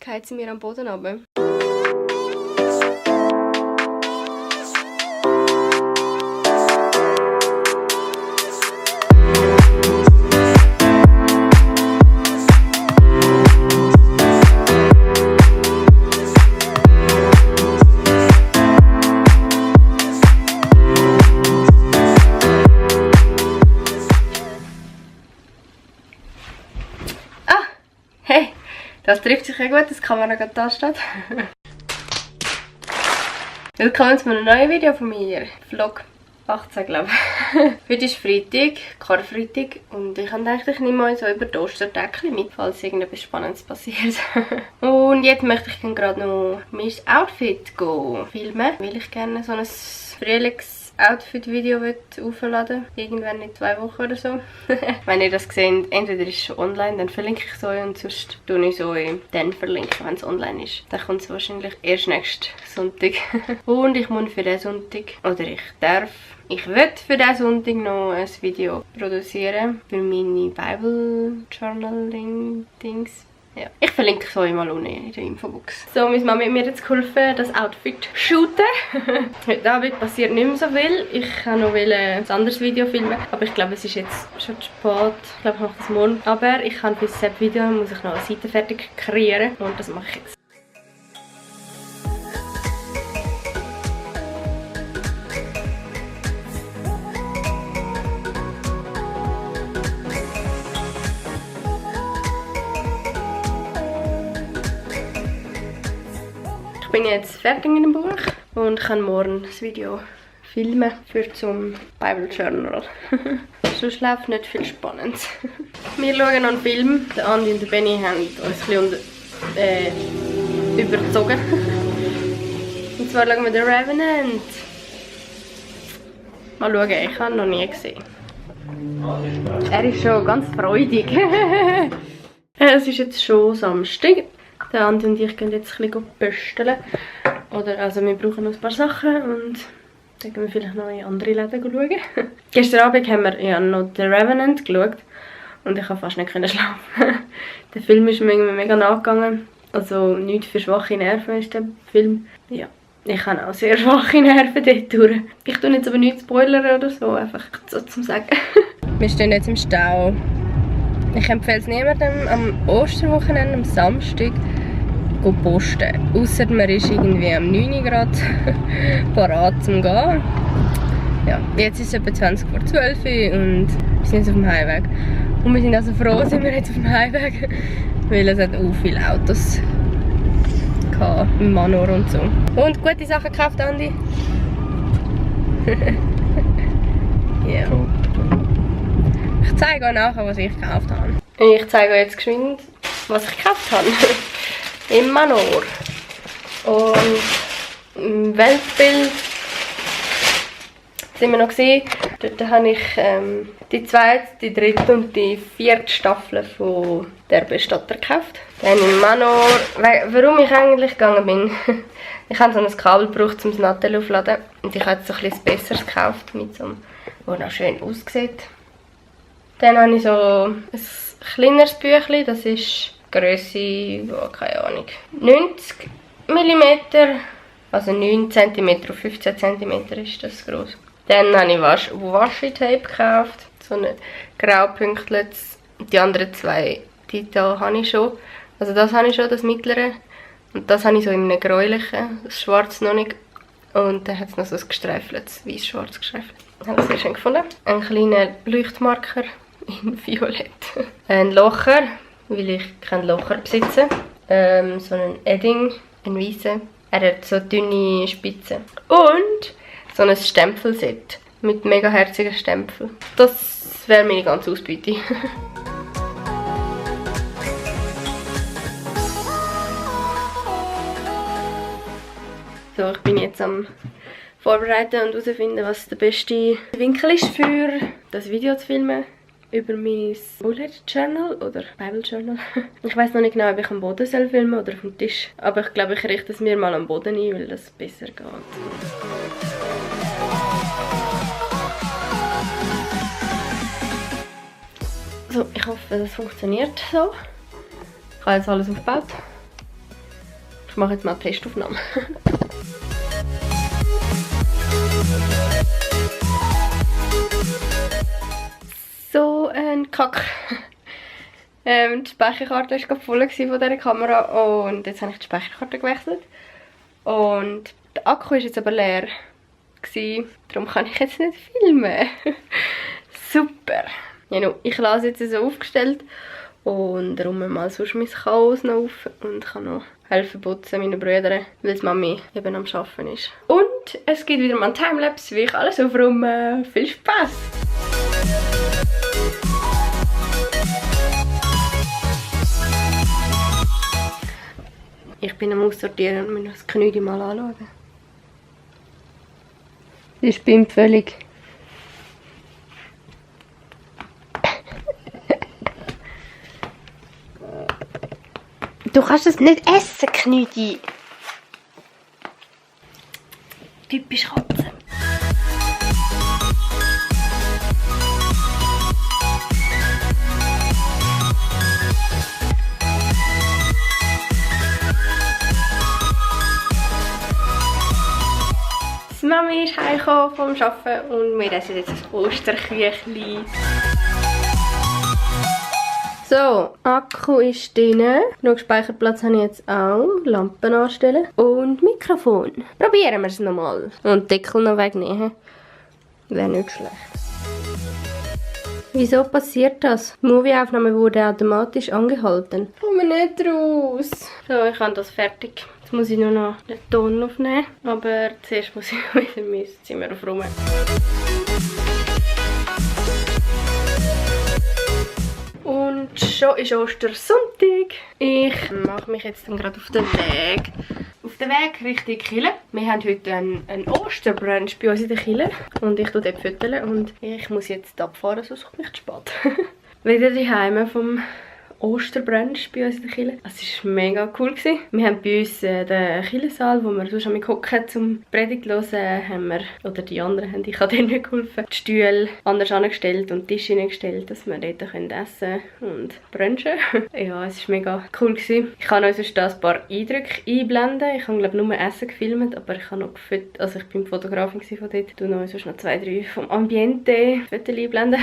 heizen wir am Boden runter. Das trifft sich ja gut, dass die Kamera gerade da steht. Willkommen zu einem neuen Video von mir. Vlog 18, glaube ich. Heute ist Freitag, Karfreitag. Und ich habe gedacht, ich nehme euch so über die Osterdeckchen mit, falls irgendetwas Spannendes passiert. Und jetzt möchte ich gerade noch mein Outfit filmen, weil ich gerne so ein Frühlings-Outfit-Video aufladen will. Irgendwann in 2 Wochen oder so. Wenn ihr das seht, entweder ist es schon online, dann verlinke ich es euch und sonst tue ich es euch dann verlinken, wenn es online ist. Dann kommt es wahrscheinlich erst nächsten Sonntag. Und ich muss für diesen Sonntag, oder ich will für diesen Sonntag noch ein Video produzieren für meine Bible Journaling Dings. Ja. Ich verlinke es euch mal unten in der Infobox. So, meine Mama hat mir jetzt geholfen, das Outfit zu shooten. Heute Abend passiert nicht mehr so viel. Ich wollte noch ein anderes Video filmen, aber ich glaube, es ist jetzt schon zu spät. Ich glaube, ich mache das morgen. Aber ich kann für das Video muss ich noch eine Seite fertig kreieren und das mache ich jetzt. Ich bin jetzt fertig mit dem Buch und kann morgen das Video filmen für zum Bible Journal. Sonst läuft nicht viel Spannendes. Wir schauen noch einen Film. Der Andi und der Benny haben uns ein bisschen überzogen. Und zwar schauen wir den Revenant. Mal schauen, ich habe ihn noch nie gesehen. Er ist schon ganz freudig. Es ist jetzt schon Samstag. Der Andi und ich gehen jetzt ein bisschen pösteln. Also wir brauchen noch ein paar Sachen und dann gehen wir vielleicht noch in andere Läden schauen. Gestern Abend haben wir noch The Revenant geschaut und ich konnte fast nicht schlafen. Der Film ist mir irgendwie mega nachgegangen. Also nichts für schwache Nerven ist der Film. Ja, ich habe auch sehr schwache Nerven dort durch. Ich tue jetzt aber nichts spoilern oder so, einfach so zum Sagen. Wir stehen jetzt im Stau. Ich empfehle es niemandem am Osterwochenende, am Samstag, zu posten. Ausser man ist irgendwie am 9 Grad parat zum gehen. Ja, jetzt ist es etwa 20 vor 12 und wir sind jetzt auf dem Heimweg. Und wir sind also froh, sind wir jetzt auf dem Heimweg, weil es hat auch viele Autos im Manor und so. Und gute Sachen gekauft, Andi? Ja. Ich zeige euch nachher, was ich gekauft habe. Ich zeige euch jetzt geschwind, was ich gekauft habe. Im Manor. Und im Weltbild sind wir noch gesehen. Dort habe ich die 2., die 3. und die 4. Staffel von der Bestatter gekauft. Dann im Manor, warum ich eigentlich gegangen bin. Ich habe so ein Kabel gebraucht, um das Nattel aufzuladen. Und ich habe jetzt so etwas Besseres gekauft, mit so einem, das noch schön aussieht. Dann habe ich so ein kleineres Büchlein, das ist Grösse, oh, keine Ahnung, 90 mm, also 9 cm auf 15 cm ist das groß. Dann habe ich Washi-Tape gekauft, so ein Graupünktles. Die anderen 2, die da habe ich schon. Also das habe ich schon, das mittlere. Und das habe ich so in einem gräulichen, das schwarz noch nicht. Und dann hat es noch so ein gestreifeltes, weiß-schwarz gestreifelt. Das habe ich sehr schön gefunden. Ein kleiner Leuchtmarker in Violett. Ein Locher, weil ich kein Locher besitze. So ein Edding, ein weißer. Er hat so dünne Spitzen. Und so ein Stempelset mit mega herzigen Stempeln. Das wäre meine ganze Ausbeute. So, ich bin jetzt am Vorbereiten und herausfinden, was der beste Winkel ist für das Video zu filmen. Über mein Bullet Journal oder Bible Journal. Ich weiß noch nicht genau, ob ich am Boden filmen soll oder auf dem Tisch. Aber ich glaube, ich richte es mir mal am Boden ein, weil das besser geht. So, ich hoffe, das funktioniert so. Ich habe jetzt alles aufgebaut. mache jetzt mal eine Testaufnahme. So ein Kack. Die Speicherkarte war gerade voll von dieser Kamera und jetzt habe ich die Speicherkarte gewechselt. Und der Akku ist jetzt aber leer gewesen, darum kann ich jetzt nicht filmen. Super! Ja, no, ich lasse jetzt so aufgestellt und räume mal sonst mein Chaos noch auf und kann noch helfen putzen meinen Brüdern, weil die Mami eben am Arbeiten ist. Und es gibt wieder mal ein Timelapse, wie ich alles aufräume. Viel Spaß! Ich bin am Aussortieren und muss das Knüdi mal anschauen. Sie spinnt völlig. Du kannst es nicht essen, Knüdi. Typisch Katze. Die Mami ist heimgekommen vom Arbeiten und wir essen jetzt ein Osterküchli. So, Akku ist drin. Genug Speicherplatz habe ich jetzt auch. Lampen anstellen. Und Mikrofon. Probieren wir es nochmal. Und Deckel noch wegnehmen. Wäre nicht schlecht. Wieso passiert das? Die Movieaufnahme wurde automatisch angehalten. Komme nicht raus. So, ich habe das fertig. Jetzt muss ich nur noch den Ton aufnehmen. Aber zuerst muss ich wieder mein Zimmer aufräumen. Und schon ist Ostersonntag. Ich mache mich jetzt gerade auf den Weg. Auf den Weg Richtung Kille. Wir haben heute einen Osterbrunch bei uns in der Kille. Und ich tue dort füttern und ich muss jetzt abfahren, sonst komme ich zu spät. Wieder daheim vom Osterbrunch bei uns in der Kille. Es war mega cool. Wir haben bei uns den Killesaal, wo wir sonst einmal hocken zum Predigt hören, haben wir, oder die anderen haben, ich habe denen nicht geholfen, die Stühle anders angestellt und Tische hingestellt, dass wir dort essen und brunchen. Ja, es war mega cool. Ich kann euch sonst ein paar Eindrücke einblenden. Ich habe glaube nur Essen gefilmt, aber ich habe noch gefüttert, also ich bin Fotografin von dort. Ich tue noch sonst noch 2, 3 vom Ambiente Fotos einblenden.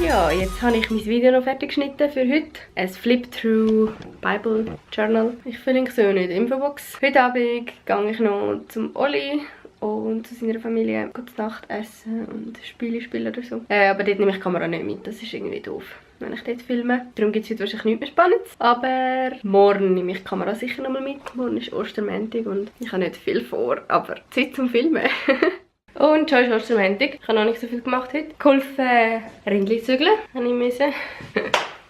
Ja, jetzt habe ich mein Video noch fertig geschnitten für heute. Ein Flip-Through Bible Journal. Ich verlinke es auch nicht in der Infobox. Heute Abend gehe ich noch zum Oli und zu seiner Familie gute Nacht essen und Spiele spielen oder so. Aber dort nehme ich die Kamera nicht mit, das ist irgendwie doof, wenn ich dort filme. Darum gibt es heute wahrscheinlich nichts mehr Spannendes. Aber morgen nehme ich die Kamera sicher nochmal mit. Morgen ist Ostermontag und ich habe nicht viel vor, aber Zeit zum Filmen. Und schon ist Ostermontag. Ich habe noch nicht so viel gemacht heute. Geholfen Rindli zügeln, habe ich müssen.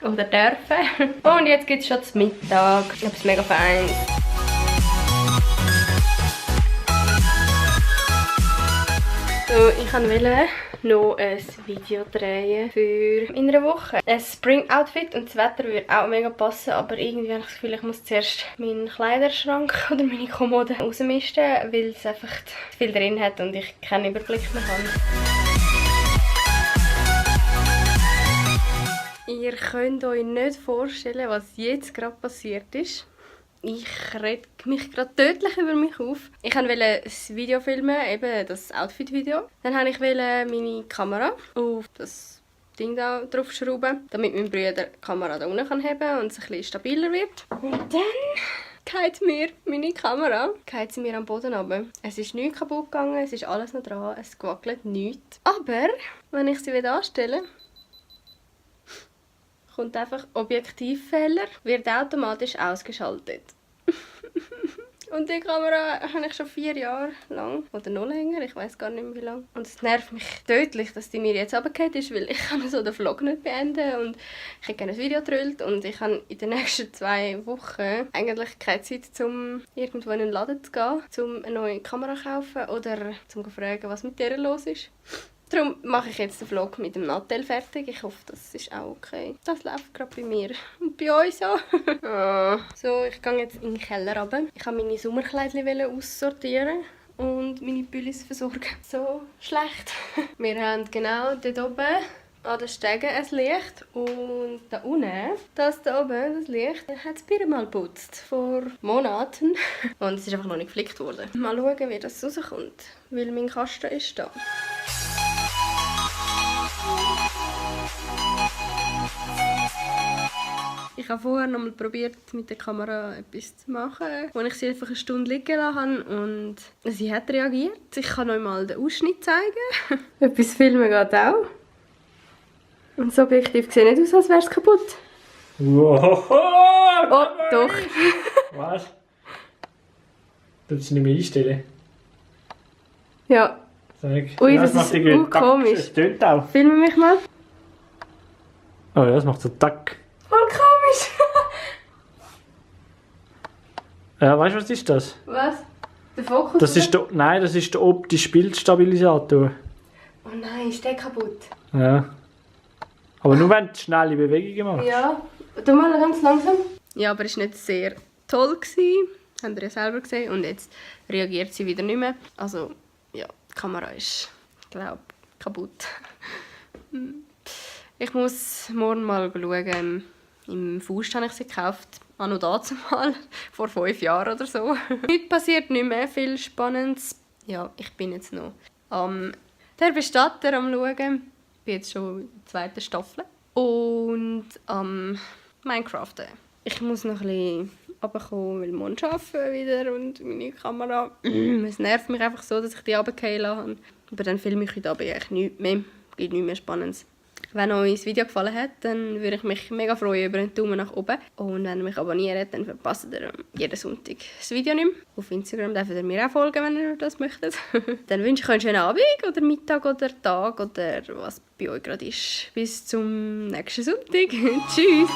Oder dürfen. Und jetzt gibt es schon zum Mittag. Etwas mega Feines. So, ich wollte noch ein Video drehen für in einer Woche. Ein Spring-Outfit und das Wetter würde auch mega passen, aber irgendwie habe ich das Gefühl, ich muss zuerst meinen Kleiderschrank oder meine Kommode rausmisten, weil es einfach zu viel drin hat und ich keinen Überblick mehr habe. Ihr könnt euch nicht vorstellen, was jetzt gerade passiert ist. Ich rede mich gerade tödlich über mich auf. Ich wollte ein Video filmen, eben das Outfit-Video. Dann wollte ich meine Kamera auf das Ding da drauf schrauben, damit mein Bruder die Kamera da unten heben kann und es ein bisschen stabiler wird. Und dann geht mir meine Kamera mir am Boden runter. Es ist nichts kaputt gegangen, es ist alles noch dran, es gewackelt nichts. Aber wenn ich sie wieder anstelle, kommt einfach Objektivfehler, wird automatisch ausgeschaltet. Und die Kamera habe ich schon 4 Jahre lang, oder noch länger, ich weiß gar nicht mehr wie lange. Und es nervt mich tödlich, dass die mir jetzt runtergefallen ist, weil ich kann so den Vlog nicht beenden und ich habe gerne ein Video gedreht und ich habe in den nächsten 2 Wochen eigentlich keine Zeit, um irgendwo in einen Laden zu gehen, um eine neue Kamera zu kaufen oder um zu fragen, was mit der los ist. Darum mache ich jetzt den Vlog mit dem Nattel fertig. Ich hoffe, das ist auch okay. Das läuft gerade bei mir und bei uns auch. So, ich gehe jetzt in den Keller runter. Ich wollte meine Sommerkleidchen aussortieren und meine Pullis versorgen. So schlecht. Wir haben genau dort oben an den Stegen ein Licht und da unten, das da oben, das Licht, hat das Bier mal geputzt, vor Monaten. Und es ist einfach noch nicht geflickt worden. Mal schauen, wie das rauskommt, weil mein Kasten ist da. Ich habe vorher noch mal probiert, mit der Kamera etwas zu machen, wo ich sie einfach eine Stunde liegen lassen habe und sie hat reagiert. Ich kann euch mal den Ausschnitt zeigen. Etwas filmen geht auch. Und das Objektiv sieht nicht aus, als wäre es kaputt. Wow! Oh, doch. Was? Du es nicht mehr einstellen? Ja. Sag. Ui, das ist komisch. Es tönt auch. Filme mich mal. Oh ja, das macht so Tack. Voll komisch. Ja, weißt du, was ist das? Was? Der Fokus? Das ist der, nein, das ist der optische Bildstabilisator. Oh nein, ist der kaputt? Ja. Aber nur wenn du schnelle Bewegungen machst. Ja. Tu mal ganz langsam. Ja, aber es war nicht sehr toll. Habt ihr ja selber gesehen. Und jetzt reagiert sie wieder nicht mehr. Also, ja, die Kamera ist, glaube ich, kaputt. Ich muss morgen mal schauen. Im Faust habe ich sie gekauft. Anno dazu mal. Vor 5 Jahren oder so. Heute passiert nicht mehr viel Spannendes. Ja, ich bin jetzt noch der Bestatter am Schauen. Ich bin jetzt schon in der 2. Staffel. Und Minecraft. Ich muss noch ein bisschen runterkommen, weil morgen arbeiten wieder und meine Kamera. Es nervt mich einfach so, dass ich die runterfallen lasse. Aber dann filme ich heute Abend eigentlich nichts mehr. Es gibt nichts mehr Spannendes. Wenn euch das Video gefallen hat, dann würde ich mich mega freuen über einen Daumen nach oben. Und wenn ihr mich abonniert, dann verpasst ihr jeden Sonntag das Video nicht mehr. Auf Instagram dürft ihr mir auch folgen, wenn ihr das möchtet. Dann wünsche ich euch einen schönen Abend oder Mittag oder Tag oder was bei euch gerade ist. Bis zum nächsten Sonntag. Tschüss!